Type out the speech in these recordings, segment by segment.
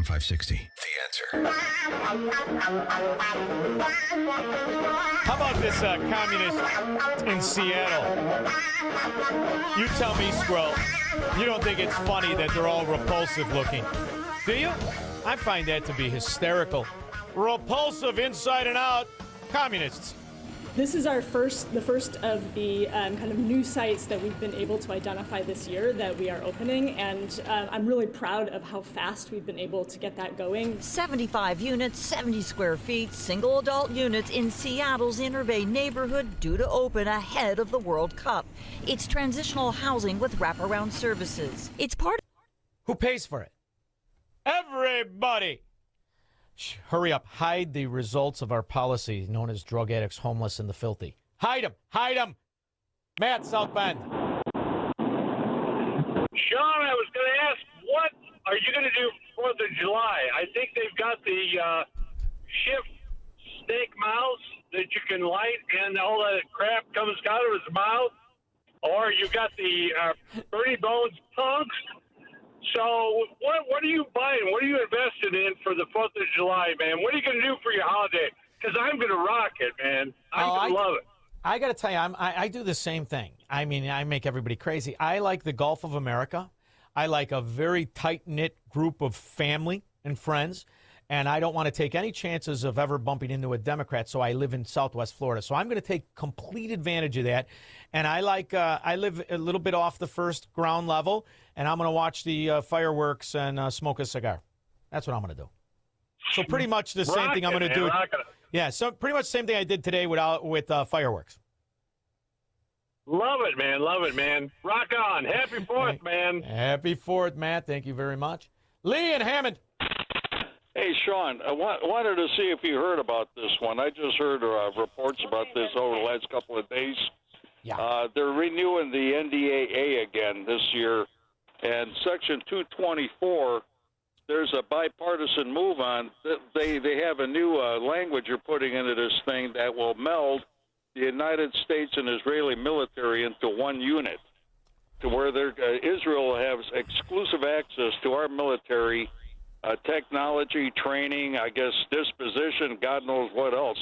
AM 560. The answer. How about this communist in Seattle? You tell me, Squirrel, you don't think it's funny that they're all repulsive looking, do you? I find that to be hysterical. Repulsive inside and out communists. This is the first of the kind of new sites that we've been able to identify this year that we are opening, and I'm really proud of how fast we've been able to get that going. 75 units, 70 square feet, single adult units in Seattle's Inner Bay neighborhood due to open ahead of the World Cup. It's transitional housing with wraparound services. It's part. Who pays for it? Everybody. Hurry up. Hide the results of our policy known as drug addicts, homeless, and the filthy. Hide them. Hide them. Matt, South Bend. Sean, I was going to ask, what are you going to do 4th of July? I think they've got the shift snake mouse that you can light and all that crap comes out of his mouth. Or you got the Bernie Bones punks. So what are you buying? What are you invested in for the 4th of July, man? What are you going to do for your holiday? Because I'm going to rock it, man. I'm going to love it. I got to tell you, I do the same thing. I mean, I make everybody crazy. I like the Gulf of America. I like a very tight-knit group of family and friends, and I don't want to take any chances of ever bumping into a Democrat, so I live in Southwest Florida. So I'm going to take complete advantage of that. And I live a little bit off the first ground level, and I'm going to watch the fireworks and smoke a cigar. That's what I'm going to do. So pretty much the same thing I'm going to do. Yeah, so pretty much the same thing I did today with fireworks. Love it, man. Love it, man. Rock on. Happy 4th, man. Happy 4th, Matt. Thank you very much. Lee and Hammond. Hey, Sean, I wanted to see if you heard about this one. I just heard reports about this over the last couple of days. Yeah. They're renewing the NDAA again this year, and Section 224, there's a bipartisan move on. They have a new language you're putting into this thing that will meld the United States and Israeli military into one unit, to where Israel has exclusive access to our military technology, training, I guess, disposition, God knows what else.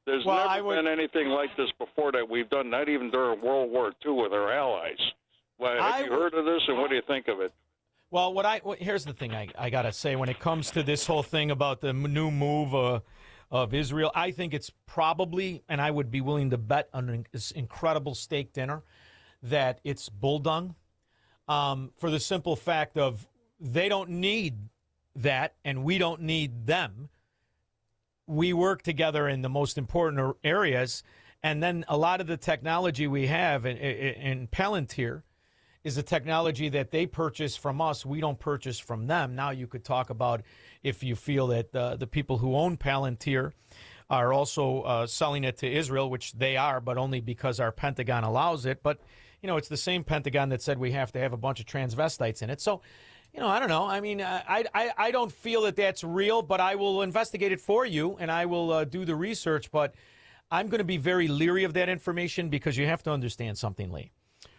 There's never been anything like this before that we've done, not even during World War II with our allies. Well, have you heard of this, and what do you think of it? Well, here's the thing I got to say when it comes to this whole thing about the new move of Israel. I think it's probably, and I would be willing to bet on this incredible steak dinner, that it's bull dung, for the simple fact of they don't need that, and we don't need them. We work together in the most important areas, and then a lot of the technology we have in Palantir is a technology that they purchase from us. We don't purchase from them. Now you could talk about if you feel that the people who own Palantir are also selling it to Israel, which they are, but only because our Pentagon allows it. But, you know, it's the same Pentagon that said we have to have a bunch of transvestites in it. So, you know, I don't know. I mean, I don't feel that that's real, but I will investigate it for you, and I will do the research. But I'm going to be very leery of that information because you have to understand something, Lee.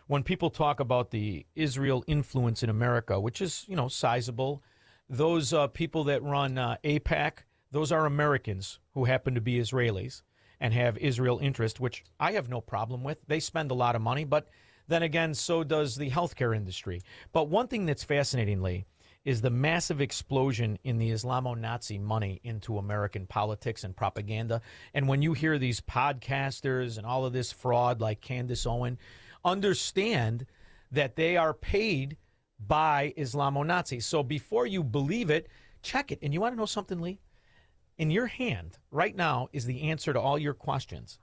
When people talk about the Israel influence in America, which is, you know, sizable, those people that run AIPAC, those are Americans who happen to be Israelis and have Israel interest, which I have no problem with. They spend a lot of money, but then again, so does the healthcare industry. But one thing that's fascinating, Lee, is the massive explosion in the Islamo-Nazi money into American politics and propaganda. And when you hear these podcasters and all of this fraud like Candace Owen, understand that they are paid by Islamo-Nazis. So before you believe it, check it. And you want to know something, Lee? In your hand right now is the answer to all your questions.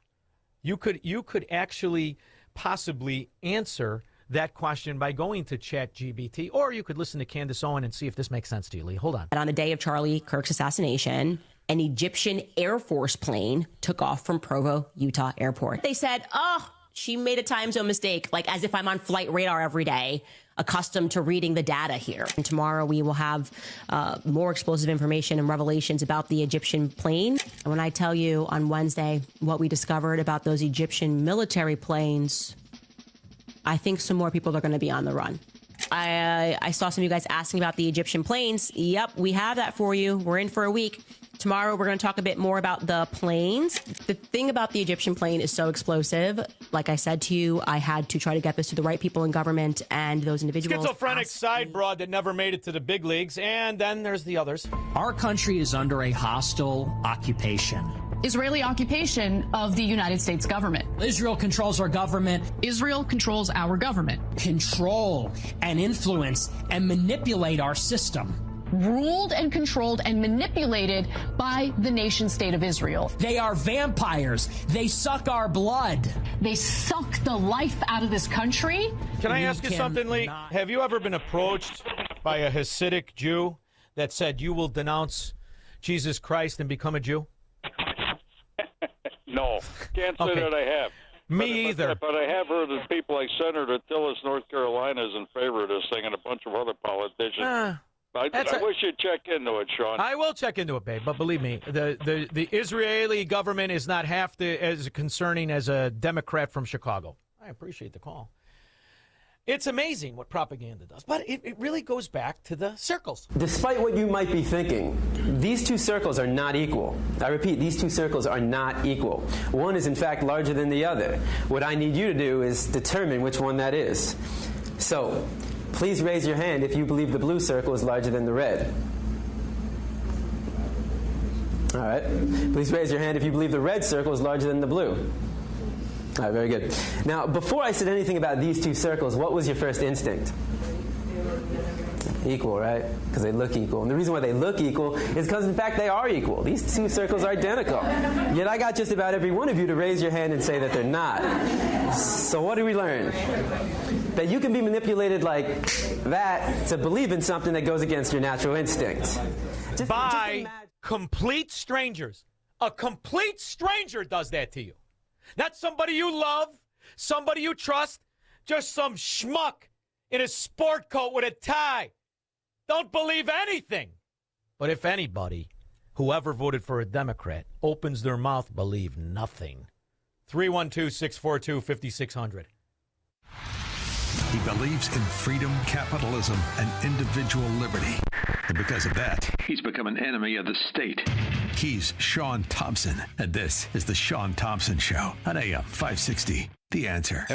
You could actually possibly answer that question by going to ChatGPT, or you could listen to Candace Owen and see if this makes sense to you, Lee. Hold on. And on the day of Charlie Kirk's assassination, an Egyptian Air Force plane took off from Provo, Utah airport. They said, oh, she made a time zone mistake, like as if I'm on flight radar every day, accustomed to reading the data here. And tomorrow we will have more explosive information and revelations about the Egyptian plane. And when I tell you on Wednesday what we discovered about those Egyptian military planes, I think some more people are going to be on the run. I saw some of you guys asking about the Egyptian planes. Yep, we have that for you. We're in for a week. Tomorrow, we're going to talk a bit more about the planes. The thing about the Egyptian plane is so explosive. Like I said to you, I had to try to get this to the right people in government and those individuals. Schizophrenic side broad that never made it to the big leagues. And then there's the others. Our country is under a hostile occupation. Israeli occupation of the United States government. Israel controls our government. Israel controls our government. Control and influence and manipulate our system. Ruled and controlled and manipulated by the nation state of Israel. They are vampires. They suck our blood. They suck the life out of this country. Can I ask you something, Lee? Have you ever been approached by a Hasidic Jew that said you will denounce Jesus Christ and become a Jew? No, can't say that I have. Me either. But I have heard that people like Senator Tillis, North Carolina, is in favor of this thing, and a bunch of other politicians. I wish you'd check into it, Sean. I will check into it, babe. But believe me, the Israeli government is not half as concerning as a Democrat from Chicago. I appreciate the call. It's amazing what propaganda does. But it really goes back to the circles. Despite what you might be thinking, these two circles are not equal. I repeat, these two circles are not equal. One is, in fact, larger than the other. What I need you to do is determine which one that is. So, please raise your hand if you believe the blue circle is larger than the red. All right. Please raise your hand if you believe the red circle is larger than the blue. All right, very good. Now, before I said anything about these two circles, what was your first instinct? Equal, right? Because they look equal. And the reason why they look equal is because, in fact, they are equal. These two circles are identical. Yet I got just about every one of you to raise your hand and say that they're not. So what do we learn? That you can be manipulated like that to believe in something that goes against your natural instinct. By complete strangers. A complete stranger does that to you. Not somebody you love, somebody you trust, just some schmuck in a sport coat with a tie. Don't believe anything. But if anybody, whoever voted for a Democrat, opens their mouth, believe nothing. 312-642-5600. He believes in freedom, capitalism, and individual liberty. And because of that, he's become an enemy of the state. He's Sean Thompson, and this is The Sean Thompson Show on AM 560. The Answer.